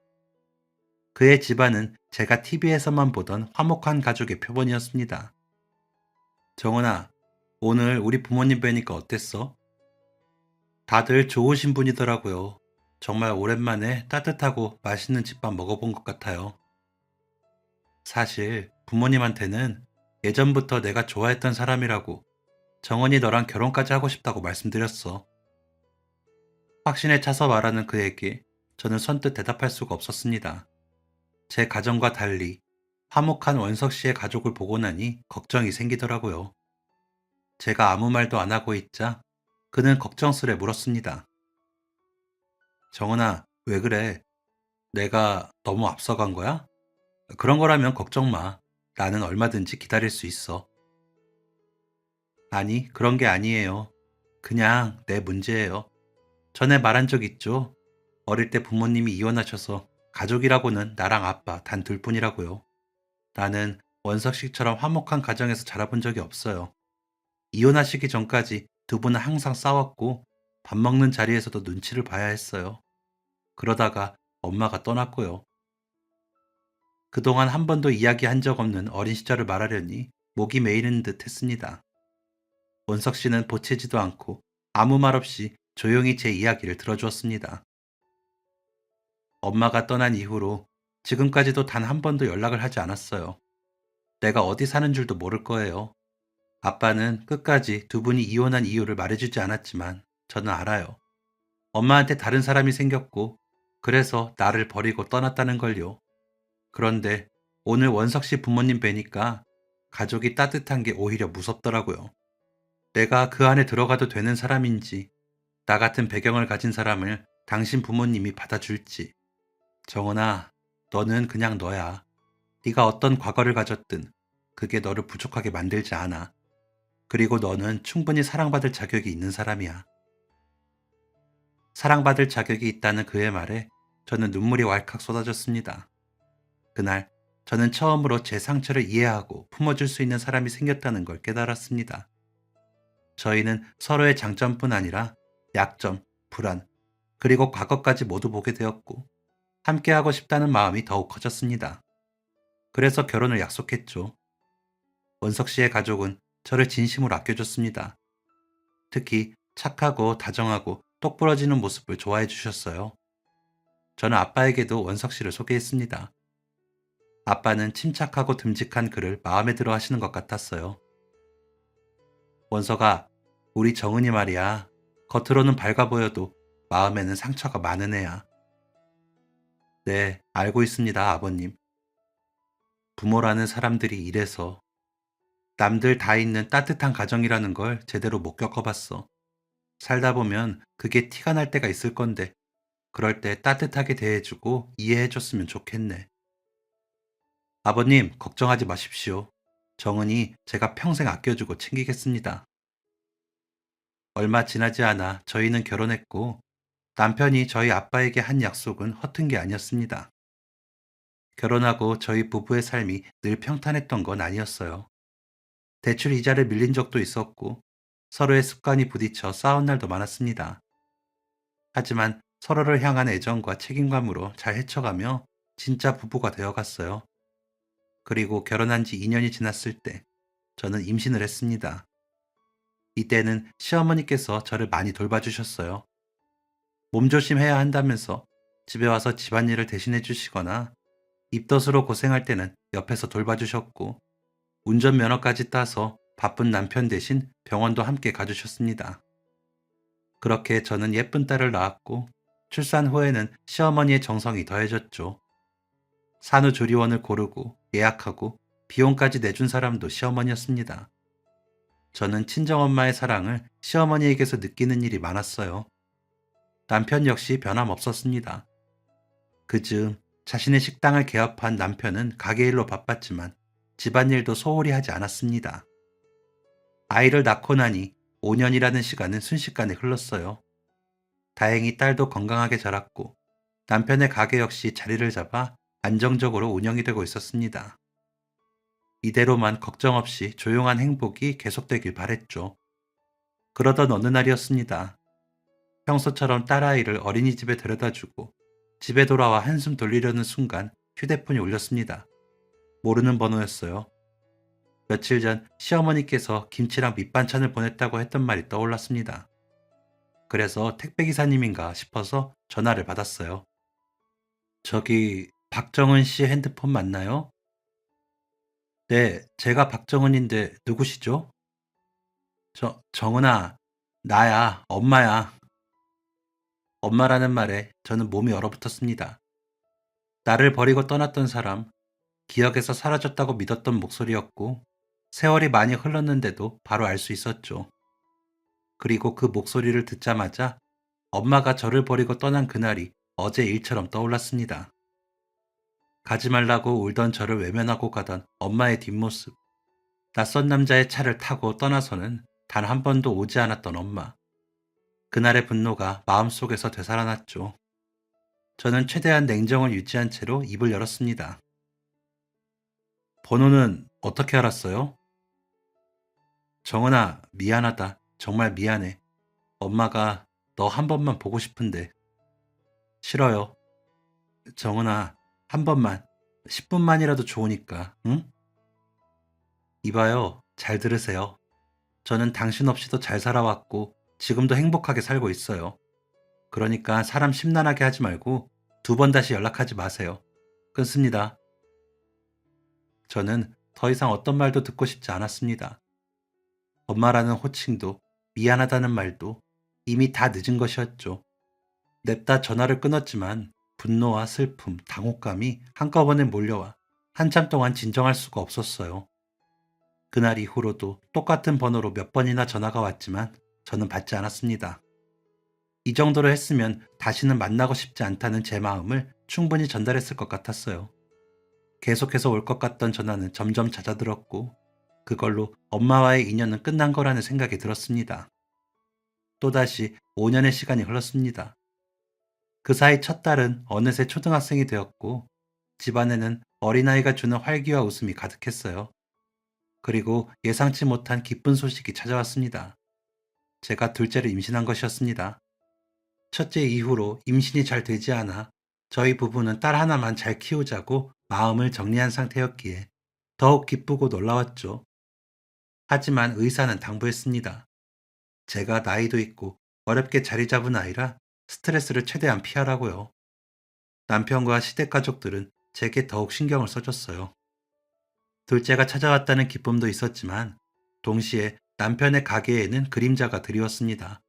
그의 집안은 제가 TV에서만 보던 화목한 가족의 표본이었습니다. 정은아, 오늘 우리 부모님 뵈니까 어땠어? 다들 좋으신 분이더라고요. 정말 오랜만에 따뜻하고 맛있는 집밥 먹어본 것 같아요. 사실 부모님한테는 예전부터 내가 좋아했던 사람이라고, 정은이 너랑 결혼까지 하고 싶다고 말씀드렸어. 확신에 차서 말하는 그에게 저는 선뜻 대답할 수가 없었습니다. 제 가정과 달리 화목한 원석 씨의 가족을 보고 나니 걱정이 생기더라고요. 제가 아무 말도 안 하고 있자 그는 걱정스레 물었습니다. 정은아, 왜 그래? 내가 너무 앞서간 거야? 그런 거라면 걱정 마. 나는 얼마든지 기다릴 수 있어. 아니, 그런 게 아니에요. 그냥 내 문제예요. 전에 말한 적 있죠? 어릴 때 부모님이 이혼하셔서 가족이라고는 나랑 아빠 단 둘뿐이라고요. 나는 원석 씨처럼 화목한 가정에서 자라본 적이 없어요. 이혼하시기 전까지 두 분은 항상 싸웠고 밥 먹는 자리에서도 눈치를 봐야 했어요. 그러다가 엄마가 떠났고요. 그동안 한 번도 이야기한 적 없는 어린 시절을 말하려니 목이 메이는 듯 했습니다. 원석 씨는 보채지도 않고 아무 말 없이 조용히 제 이야기를 들어주었습니다. 엄마가 떠난 이후로 지금까지도 단 한 번도 연락을 하지 않았어요. 내가 어디 사는 줄도 모를 거예요. 아빠는 끝까지 두 분이 이혼한 이유를 말해주지 않았지만 저는 알아요. 엄마한테 다른 사람이 생겼고 그래서 나를 버리고 떠났다는 걸요. 그런데 오늘 원석 씨 부모님 뵈니까 가족이 따뜻한 게 오히려 무섭더라고요. 내가 그 안에 들어가도 되는 사람인지, 나 같은 배경을 가진 사람을 당신 부모님이 받아줄지. 정은아, 너는 그냥 너야. 네가 어떤 과거를 가졌든 그게 너를 부족하게 만들지 않아. 그리고 너는 충분히 사랑받을 자격이 있는 사람이야. 사랑받을 자격이 있다는 그의 말에 저는 눈물이 왈칵 쏟아졌습니다. 그날 저는 처음으로 제 상처를 이해하고 품어줄 수 있는 사람이 생겼다는 걸 깨달았습니다. 저희는 서로의 장점뿐 아니라 약점, 불안, 그리고 과거까지 모두 보게 되었고 함께하고 싶다는 마음이 더욱 커졌습니다. 그래서 결혼을 약속했죠. 원석 씨의 가족은 저를 진심으로 아껴줬습니다. 특히 착하고 다정하고 똑부러지는 모습을 좋아해 주셨어요. 저는 아빠에게도 원석 씨를 소개했습니다. 아빠는 침착하고 듬직한 그를 마음에 들어 하시는 것 같았어요. 원석아, 우리 정은이 말이야. 겉으로는 밝아 보여도 마음에는 상처가 많은 애야. 네, 알고 있습니다, 아버님. 부모라는 사람들이 이래서 남들 다 있는 따뜻한 가정이라는 걸 제대로 못 겪어봤어. 살다 보면 그게 티가 날 때가 있을 건데 그럴 때 따뜻하게 대해주고 이해해줬으면 좋겠네. 아버님, 걱정하지 마십시오. 정은이 제가 평생 아껴주고 챙기겠습니다. 얼마 지나지 않아 저희는 결혼했고 남편이 저희 아빠에게 한 약속은 허튼 게 아니었습니다. 결혼하고 저희 부부의 삶이 늘 평탄했던 건 아니었어요. 대출 이자를 밀린 적도 있었고 서로의 습관이 부딪혀 싸운 날도 많았습니다. 하지만 서로를 향한 애정과 책임감으로 잘 헤쳐가며 진짜 부부가 되어갔어요. 그리고 결혼한 지 2년이 지났을 때 저는 임신을 했습니다. 이때는 시어머니께서 저를 많이 돌봐주셨어요. 몸조심해야 한다면서 집에 와서 집안일을 대신해 주시거나 입덧으로 고생할 때는 옆에서 돌봐주셨고 운전면허까지 따서 바쁜 남편 대신 병원도 함께 가주셨습니다. 그렇게 저는 예쁜 딸을 낳았고 출산 후에는 시어머니의 정성이 더해졌죠. 산후조리원을 고르고 예약하고 비용까지 내준 사람도 시어머니였습니다. 저는 친정엄마의 사랑을 시어머니에게서 느끼는 일이 많았어요. 남편 역시 변함없었습니다. 그즈음 자신의 식당을 개업한 남편은 가게 일로 바빴지만 집안일도 소홀히 하지 않았습니다. 아이를 낳고 나니 5년이라는 시간은 순식간에 흘렀어요. 다행히 딸도 건강하게 자랐고 남편의 가게 역시 자리를 잡아 안정적으로 운영이 되고 있었습니다. 이대로만 걱정 없이 조용한 행복이 계속되길 바랬죠. 그러던 어느 날이었습니다. 평소처럼 딸아이를 어린이집에 데려다주고 집에 돌아와 한숨 돌리려는 순간 휴대폰이 울렸습니다. 모르는 번호였어요. 며칠 전 시어머니께서 김치랑 밑반찬을 보냈다고 했던 말이 떠올랐습니다. 그래서 택배기사님인가 싶어서 전화를 받았어요. 저기, 박정은 씨 핸드폰 맞나요? 네, 제가 박정은인데 누구시죠? 정은아, 나야, 엄마야. 엄마라는 말에 저는 몸이 얼어붙었습니다. 나를 버리고 떠났던 사람, 기억에서 사라졌다고 믿었던 목소리였고, 세월이 많이 흘렀는데도 바로 알 수 있었죠. 그리고 그 목소리를 듣자마자 엄마가 저를 버리고 떠난 그날이 어제 일처럼 떠올랐습니다. 가지 말라고 울던 저를 외면하고 가던 엄마의 뒷모습, 낯선 남자의 차를 타고 떠나서는 단 한 번도 오지 않았던 엄마. 그날의 분노가 마음속에서 되살아났죠. 저는 최대한 냉정을 유지한 채로 입을 열었습니다. 번호는 어떻게 알았어요? 정은아, 미안하다. 정말 미안해. 엄마가 너 한 번만 보고 싶은데. 싫어요. 정은아, 한 번만, 10분만이라도 좋으니까, 응? 이봐요, 잘 들으세요. 저는 당신 없이도 잘 살아왔고, 지금도 행복하게 살고 있어요. 그러니까 사람 심란하게 하지 말고, 2번 다시 연락하지 마세요. 끊습니다. 저는 더 이상 어떤 말도 듣고 싶지 않았습니다. 엄마라는 호칭도, 미안하다는 말도 이미 다 늦은 것이었죠. 냅다 전화를 끊었지만 분노와 슬픔, 당혹감이 한꺼번에 몰려와 한참 동안 진정할 수가 없었어요. 그날 이후로도 똑같은 번호로 몇 번이나 전화가 왔지만 저는 받지 않았습니다. 이 정도로 했으면 다시는 만나고 싶지 않다는 제 마음을 충분히 전달했을 것 같았어요. 계속해서 올 것 같던 전화는 점점 잦아들었고 그걸로 엄마와의 인연은 끝난 거라는 생각이 들었습니다. 또다시 5년의 시간이 흘렀습니다. 그 사이 첫 딸은 어느새 초등학생이 되었고 집안에는 어린아이가 주는 활기와 웃음이 가득했어요. 그리고 예상치 못한 기쁜 소식이 찾아왔습니다. 제가 둘째를 임신한 것이었습니다. 첫째 이후로 임신이 잘 되지 않아 저희 부부는 딸 하나만 잘 키우자고 마음을 정리한 상태였기에 더욱 기쁘고 놀라웠죠. 하지만 의사는 당부했습니다. 제가 나이도 있고 어렵게 자리 잡은 아이라 스트레스를 최대한 피하라고요. 남편과 시댁 가족들은 제게 더욱 신경을 써줬어요. 둘째가 찾아왔다는 기쁨도 있었지만 동시에 남편의 가게에는 그림자가 드리웠습니다.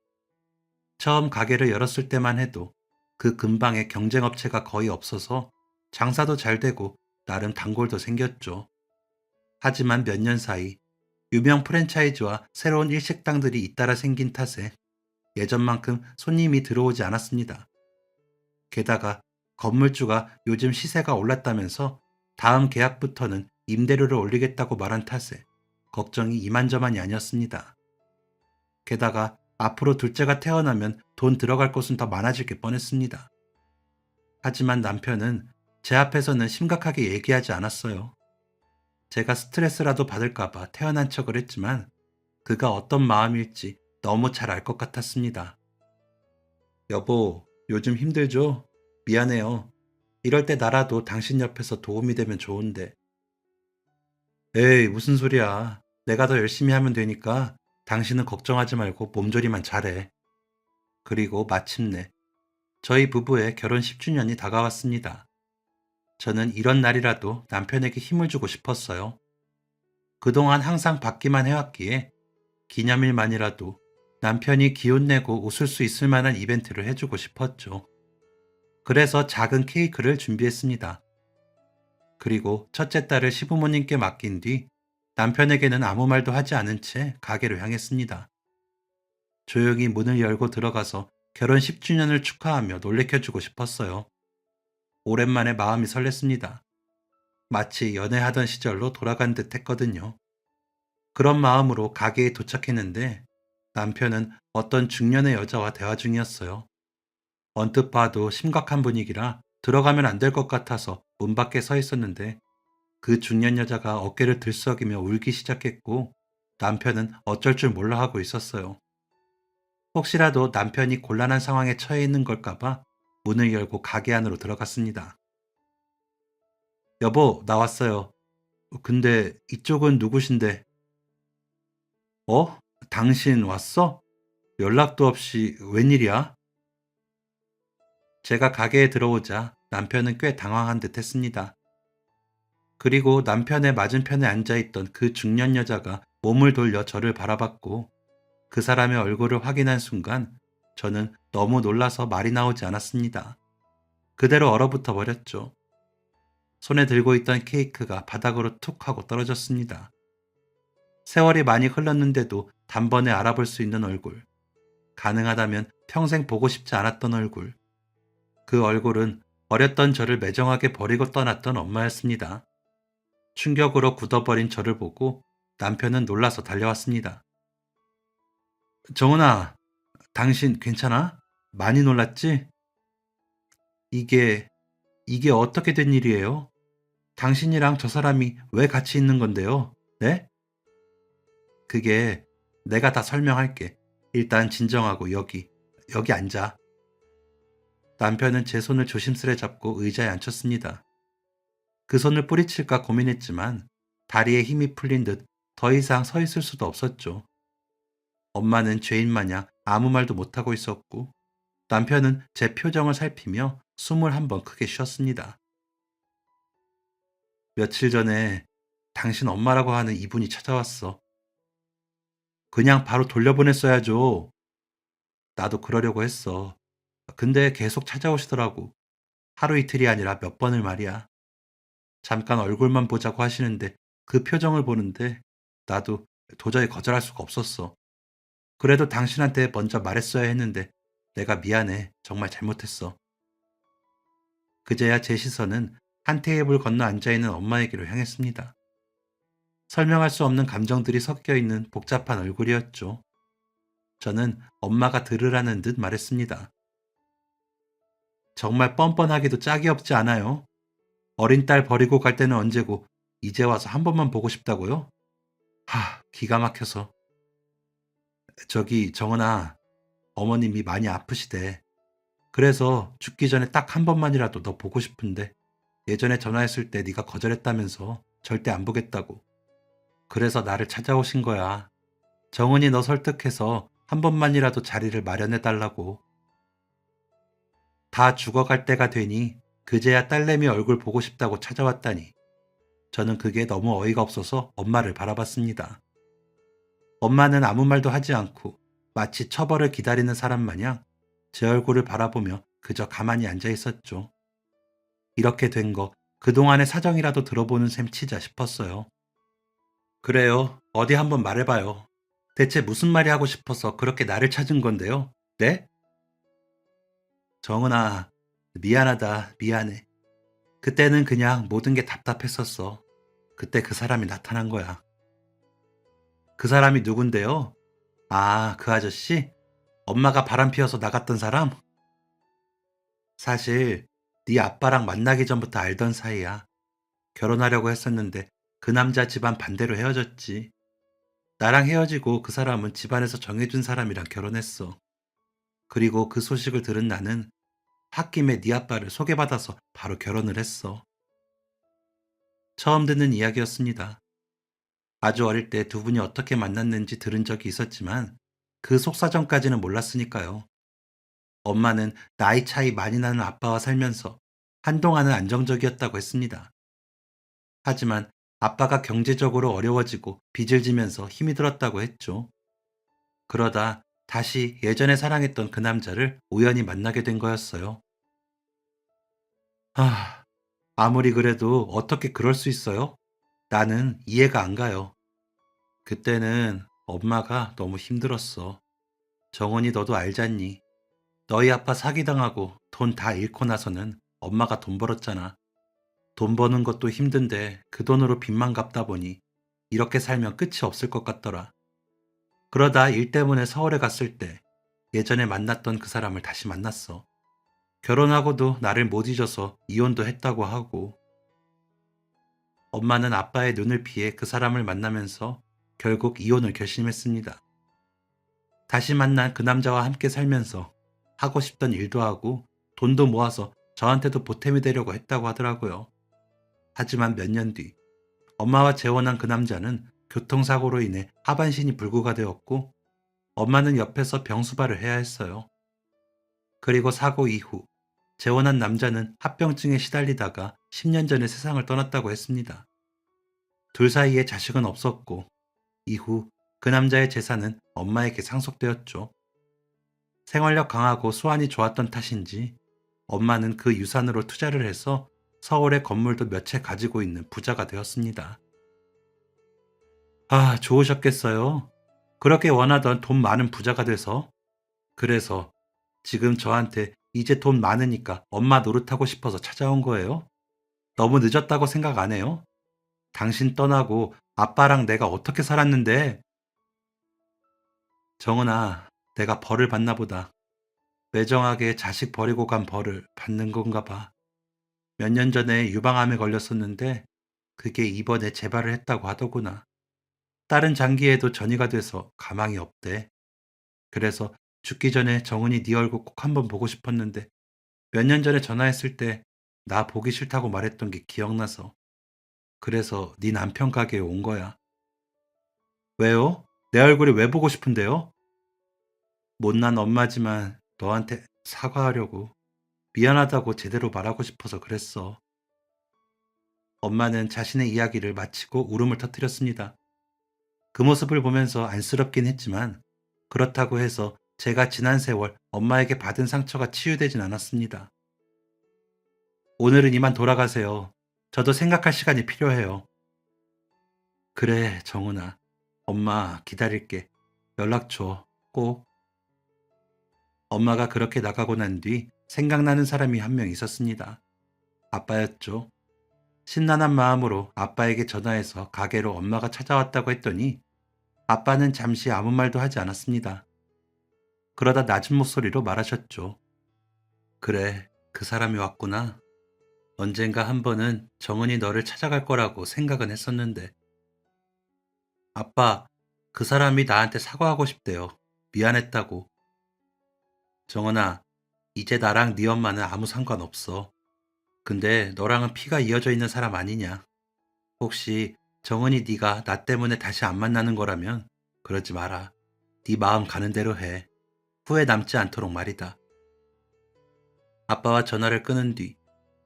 처음 가게를 열었을 때만 해도 그 근방에 경쟁업체가 거의 없어서 장사도 잘 되고 나름 단골도 생겼죠. 하지만 몇 년 사이 유명 프랜차이즈와 새로운 일식당들이 잇따라 생긴 탓에 예전만큼 손님이 들어오지 않았습니다. 게다가 건물주가 요즘 시세가 올랐다면서 다음 계약부터는 임대료를 올리겠다고 말한 탓에 걱정이 이만저만이 아니었습니다. 게다가 앞으로 둘째가 태어나면 돈 들어갈 곳은 더 많아질 게 뻔했습니다. 하지만 남편은 제 앞에서는 심각하게 얘기하지 않았어요. 제가 스트레스라도 받을까봐 태어난 척을 했지만 그가 어떤 마음일지 너무 잘 알 것 같았습니다. 여보, 요즘 힘들죠? 미안해요. 이럴 때 나라도 당신 옆에서 도움이 되면 좋은데. 에이, 무슨 소리야. 내가 더 열심히 하면 되니까 당신은 걱정하지 말고 몸조리만 잘해. 그리고 마침내 저희 부부의 결혼 10주년이 다가왔습니다. 저는 이런 날이라도 남편에게 힘을 주고 싶었어요. 그동안 항상 받기만 해왔기에 기념일만이라도 남편이 기운내고 웃을 수 있을 만한 이벤트를 해주고 싶었죠. 그래서 작은 케이크를 준비했습니다. 그리고 첫째 딸을 시부모님께 맡긴 뒤 남편에게는 아무 말도 하지 않은 채 가게로 향했습니다. 조용히 문을 열고 들어가서 결혼 10주년을 축하하며 놀래켜주고 싶었어요. 오랜만에 마음이 설렜습니다. 마치 연애하던 시절로 돌아간 듯 했거든요. 그런 마음으로 가게에 도착했는데 남편은 어떤 중년의 여자와 대화 중이었어요. 언뜻 봐도 심각한 분위기라 들어가면 안 될 것 같아서 문 밖에 서 있었는데 그 중년 여자가 어깨를 들썩이며 울기 시작했고 남편은 어쩔 줄 몰라 하고 있었어요. 혹시라도 남편이 곤란한 상황에 처해 있는 걸까봐 문을 열고 가게 안으로 들어갔습니다. 여보, 나왔어요. 근데 이쪽은 누구신데? 어? 당신 왔어? 연락도 없이 웬일이야? 제가 가게에 들어오자 남편은 꽤 당황한 듯 했습니다. 그리고 남편의 맞은편에 앉아있던 그 중년 여자가 몸을 돌려 저를 바라봤고 그 사람의 얼굴을 확인한 순간 저는 너무 놀라서 말이 나오지 않았습니다. 그대로 얼어붙어 버렸죠. 손에 들고 있던 케이크가 바닥으로 툭 하고 떨어졌습니다. 세월이 많이 흘렀는데도 단번에 알아볼 수 있는 얼굴. 가능하다면 평생 보고 싶지 않았던 얼굴. 그 얼굴은 어렸던 저를 매정하게 버리고 떠났던 엄마였습니다. 충격으로 굳어버린 저를 보고 남편은 놀라서 달려왔습니다. 정은아, 당신 괜찮아? 많이 놀랐지? 이게, 이게 어떻게 된 일이에요? 당신이랑 저 사람이 왜 같이 있는 건데요? 네? 그게 내가 다 설명할게. 일단 진정하고 여기 앉아. 남편은 제 손을 조심스레 잡고 의자에 앉혔습니다. 그 손을 뿌리칠까 고민했지만 다리에 힘이 풀린 듯 더 이상 서 있을 수도 없었죠. 엄마는 죄인 마냥 아무 말도 못하고 있었고 남편은 제 표정을 살피며 숨을 한번 크게 쉬었습니다. 며칠 전에 당신 엄마라고 하는 이분이 찾아왔어. 그냥 바로 돌려보냈어야죠. 나도 그러려고 했어. 근데 계속 찾아오시더라고. 하루 이틀이 아니라 몇 번을 말이야. 잠깐 얼굴만 보자고 하시는데 그 표정을 보는데 나도 도저히 거절할 수가 없었어. 그래도 당신한테 먼저 말했어야 했는데 내가 미안해. 정말 잘못했어. 그제야 제 시선은 한 테이블 건너 앉아있는 엄마에게로 향했습니다. 설명할 수 없는 감정들이 섞여 있는 복잡한 얼굴이었죠. 저는 엄마가 들으라는 듯 말했습니다. 정말 뻔뻔하기도 짝이 없지 않아요? 어린 딸 버리고 갈 때는 언제고 이제 와서 한 번만 보고 싶다고요? 기가 막혀서. 저기 정은아, 어머님이 많이 아프시대. 그래서 죽기 전에 딱 한 번만이라도 너 보고 싶은데 예전에 전화했을 때 네가 거절했다면서 절대 안 보겠다고. 그래서 나를 찾아오신 거야. 정은이 너 설득해서 한 번만이라도 자리를 마련해 달라고. 다 죽어갈 때가 되니 그제야 딸내미 얼굴 보고 싶다고 찾아왔다니. 저는 그게 너무 어이가 없어서 엄마를 바라봤습니다. 엄마는 아무 말도 하지 않고 마치 처벌을 기다리는 사람 마냥 제 얼굴을 바라보며 그저 가만히 앉아 있었죠. 이렇게 된 거 그동안의 사정이라도 들어보는 셈 치자 싶었어요. 그래요. 어디 한번 말해봐요. 대체 무슨 말이 하고 싶어서 그렇게 나를 찾은 건데요? 네? 정은아, 미안하다, 미안해. 그때는 그냥 모든 게 답답했었어. 그때 그 사람이 나타난 거야. 그 사람이 누군데요? 아, 그 아저씨? 엄마가 바람 피워서 나갔던 사람? 사실 네 아빠랑 만나기 전부터 알던 사이야. 결혼하려고 했었는데 그 남자 집안 반대로 헤어졌지. 나랑 헤어지고 그 사람은 집안에서 정해준 사람이랑 결혼했어. 그리고 그 소식을 들은 나는 홧김에 네 아빠를 소개받아서 바로 결혼을 했어. 처음 듣는 이야기였습니다. 아주 어릴 때 두 분이 어떻게 만났는지 들은 적이 있었지만 그 속사정까지는 몰랐으니까요. 엄마는 나이 차이 많이 나는 아빠와 살면서 한동안은 안정적이었다고 했습니다. 하지만 아빠가 경제적으로 어려워지고 빚을 지면서 힘이 들었다고 했죠. 그러다 다시 예전에 사랑했던 그 남자를 우연히 만나게 된 거였어요. 아, 아무리 그래도 어떻게 그럴 수 있어요? 나는 이해가 안 가요. 그때는 엄마가 너무 힘들었어. 정원이 너도 알잖니. 너희 아빠 사기당하고 돈 다 잃고 나서는 엄마가 돈 벌었잖아. 돈 버는 것도 힘든데 그 돈으로 빚만 갚다 보니 이렇게 살면 끝이 없을 것 같더라. 그러다 일 때문에 서울에 갔을 때 예전에 만났던 그 사람을 다시 만났어. 결혼하고도 나를 못 잊어서 이혼도 했다고 하고, 엄마는 아빠의 눈을 피해 그 사람을 만나면서 결국 이혼을 결심했습니다. 다시 만난 그 남자와 함께 살면서 하고 싶던 일도 하고 돈도 모아서 저한테도 보탬이 되려고 했다고 하더라고요. 하지만 몇 년 뒤 엄마와 재혼한 그 남자는 교통사고로 인해 하반신이 불구가 되었고, 엄마는 옆에서 병수발을 해야 했어요. 그리고 사고 이후 재혼한 남자는 합병증에 시달리다가 10년 전에 세상을 떠났다고 했습니다. 둘 사이에 자식은 없었고, 이후 그 남자의 재산은 엄마에게 상속되었죠. 생활력 강하고 수완이 좋았던 탓인지 엄마는 그 유산으로 투자를 해서 서울의 건물도 몇 채 가지고 있는 부자가 되었습니다. 아, 좋으셨겠어요. 그렇게 원하던 돈 많은 부자가 돼서. 그래서 지금 저한테 이제 돈 많으니까 엄마 노릇하고 싶어서 찾아온 거예요? 너무 늦었다고 생각 안 해요? 당신 떠나고 아빠랑 내가 어떻게 살았는데? 정은아, 내가 벌을 받나 보다. 매정하게 자식 버리고 간 벌을 받는 건가 봐. 몇 년 전에 유방암에 걸렸었는데 그게 이번에 재발을 했다고 하더구나. 다른 장기에도 전이가 돼서 가망이 없대. 그래서 죽기 전에 정은이 네 얼굴 꼭 한번 보고 싶었는데 몇 년 전에 전화했을 때 나 보기 싫다고 말했던 게 기억나서, 그래서 네 남편 가게에 온 거야. 왜요? 내 얼굴이 왜 보고 싶은데요? 못난 엄마지만 너한테 사과하려고, 미안하다고 제대로 말하고 싶어서 그랬어. 엄마는 자신의 이야기를 마치고 울음을 터뜨렸습니다. 그 모습을 보면서 안쓰럽긴 했지만 그렇다고 해서 제가 지난 세월 엄마에게 받은 상처가 치유되진 않았습니다. 오늘은 이만 돌아가세요. 저도 생각할 시간이 필요해요. 그래, 정훈아. 엄마 기다릴게. 연락 줘. 꼭. 엄마가 그렇게 나가고 난 뒤 생각나는 사람이 한 명 있었습니다. 아빠였죠. 심란한 마음으로 아빠에게 전화해서 가게로 엄마가 찾아왔다고 했더니 아빠는 잠시 아무 말도 하지 않았습니다. 그러다 낮은 목소리로 말하셨죠. 그래, 그 사람이 왔구나. 언젠가 한 번은 정은이 너를 찾아갈 거라고 생각은 했었는데. 아빠, 그 사람이 나한테 사과하고 싶대요. 미안했다고. 정은아, 이제 나랑 네 엄마는 아무 상관없어. 근데 너랑은 피가 이어져 있는 사람 아니냐? 혹시 정은이 네가 나 때문에 다시 안 만나는 거라면 그러지 마라. 네 마음 가는 대로 해. 후회 남지 않도록 말이다. 아빠와 전화를 끊은 뒤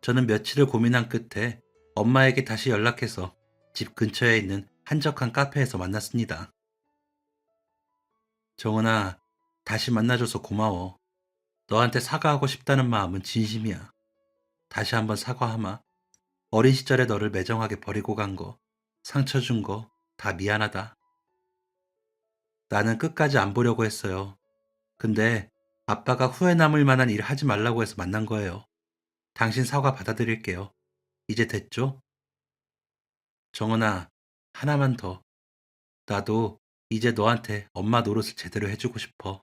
저는 며칠을 고민한 끝에 엄마에게 다시 연락해서 집 근처에 있는 한적한 카페에서 만났습니다. 정은아, 다시 만나줘서 고마워. 너한테 사과하고 싶다는 마음은 진심이야. 다시 한번 사과하마. 어린 시절에 너를 매정하게 버리고 간 거, 상처 준 거 다 미안하다. 나는 끝까지 안 보려고 했어요. 근데 아빠가 후회 남을 만한 일 하지 말라고 해서 만난 거예요. 당신 사과 받아들일게요. 이제 됐죠? 정은아, 하나만 더. 나도 이제 너한테 엄마 노릇을 제대로 해주고 싶어.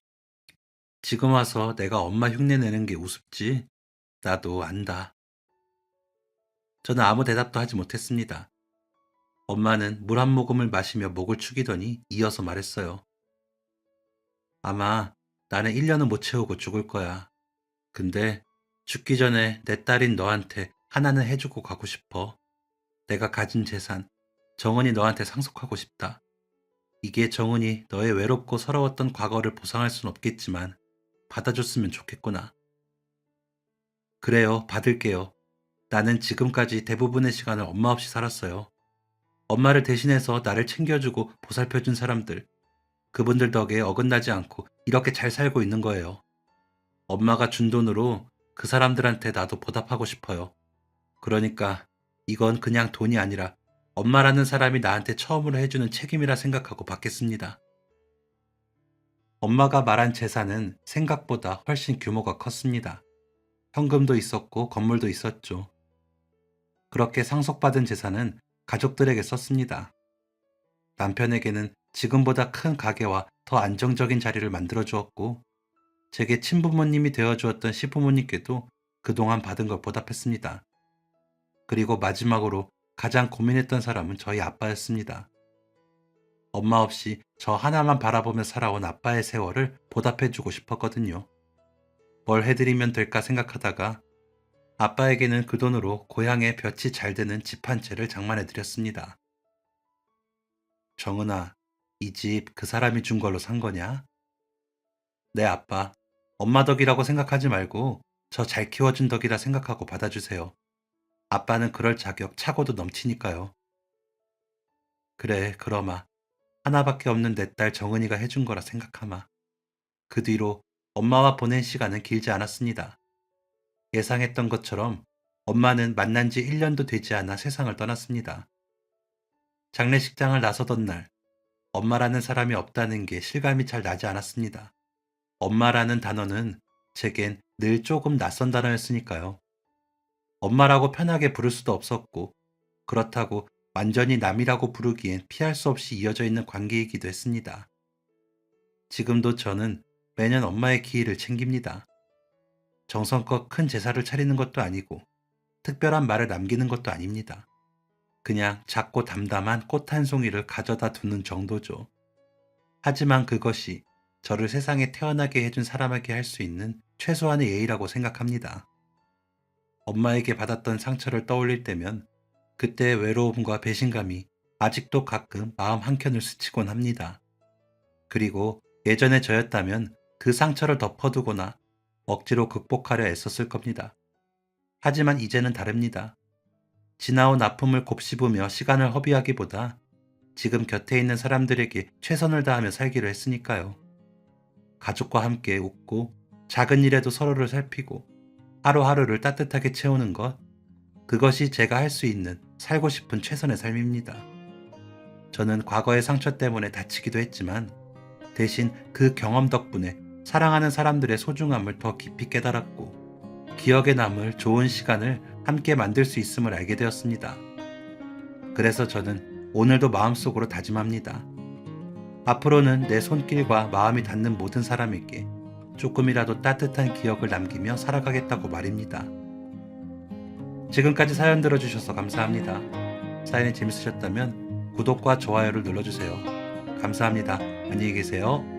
지금 와서 내가 엄마 흉내 내는 게 우습지? 나도 안다. 저는 아무 대답도 하지 못했습니다. 엄마는 물 한 모금을 마시며 목을 축이더니 이어서 말했어요. 아마 나는 1년은 못 채우고 죽을 거야. 근데 죽기 전에 내 딸인 너한테 하나는 해주고 가고 싶어. 내가 가진 재산, 정은이 너한테 상속하고 싶다. 이게 정은이 너의 외롭고 서러웠던 과거를 보상할 순 없겠지만 받아줬으면 좋겠구나. 그래요, 받을게요. 나는 지금까지 대부분의 시간을 엄마 없이 살았어요. 엄마를 대신해서 나를 챙겨주고 보살펴준 사람들, 그분들 덕에 어긋나지 않고 이렇게 잘 살고 있는 거예요. 엄마가 준 돈으로 그 사람들한테 나도 보답하고 싶어요. 그러니까 이건 그냥 돈이 아니라 엄마라는 사람이 나한테 처음으로 해주는 책임이라 생각하고 받겠습니다. 엄마가 말한 재산은 생각보다 훨씬 규모가 컸습니다. 현금도 있었고 건물도 있었죠. 그렇게 상속받은 재산은 가족들에게 썼습니다. 남편에게는 지금보다 큰 가게와 더 안정적인 자리를 만들어 주었고, 제게 친부모님이 되어 주었던 시부모님께도 그동안 받은 걸 보답했습니다. 그리고 마지막으로 가장 고민했던 사람은 저희 아빠였습니다. 엄마 없이 저 하나만 바라보며 살아온 아빠의 세월을 보답해주고 싶었거든요. 뭘 해드리면 될까 생각하다가 아빠에게는 그 돈으로 고향에 볕이 잘 드는 집 한 채를 장만해드렸습니다. 정은아, 이 집 그 사람이 준 걸로 산 거냐? 네, 아빠. 엄마 덕이라고 생각하지 말고 저 잘 키워준 덕이라 생각하고 받아주세요. 아빠는 그럴 자격 차고도 넘치니까요. 그래, 그러마. 하나밖에 없는 내 딸 정은이가 해준 거라 생각하마. 그 뒤로 엄마와 보낸 시간은 길지 않았습니다. 예상했던 것처럼 엄마는 만난 지 1년도 되지 않아 세상을 떠났습니다. 장례식장을 나서던 날, 엄마라는 사람이 없다는 게 실감이 잘 나지 않았습니다. 엄마라는 단어는 제겐 늘 조금 낯선 단어였으니까요. 엄마라고 편하게 부를 수도 없었고, 그렇다고 완전히 남이라고 부르기엔 피할 수 없이 이어져 있는 관계이기도 했습니다. 지금도 저는 매년 엄마의 기일을 챙깁니다. 정성껏 큰 제사를 차리는 것도 아니고, 특별한 말을 남기는 것도 아닙니다. 그냥 작고 담담한 꽃 한 송이를 가져다 두는 정도죠. 하지만 그것이 저를 세상에 태어나게 해준 사람에게 할 수 있는 최소한의 예의라고 생각합니다. 엄마에게 받았던 상처를 떠올릴 때면 그때의 외로움과 배신감이 아직도 가끔 마음 한켠을 스치곤 합니다. 그리고 예전의 저였다면 그 상처를 덮어두거나 억지로 극복하려 애썼을 겁니다. 하지만 이제는 다릅니다. 지나온 아픔을 곱씹으며 시간을 허비하기보다 지금 곁에 있는 사람들에게 최선을 다하며 살기로 했으니까요. 가족과 함께 웃고 작은 일에도 서로를 살피고 하루하루를 따뜻하게 채우는 것, 그것이 제가 할 수 있는 살고 싶은 최선의 삶입니다. 저는 과거의 상처 때문에 다치기도 했지만 대신 그 경험 덕분에 사랑하는 사람들의 소중함을 더 깊이 깨달았고 기억에 남을 좋은 시간을 함께 만들 수 있음을 알게 되었습니다. 그래서 저는 오늘도 마음속으로 다짐합니다. 앞으로는 내 손길과 마음이 닿는 모든 사람에게 조금이라도 따뜻한 기억을 남기며 살아가겠다고 말입니다. 지금까지 사연 들어주셔서 감사합니다. 사연이 재밌으셨다면 구독과 좋아요를 눌러주세요. 감사합니다. 안녕히 계세요.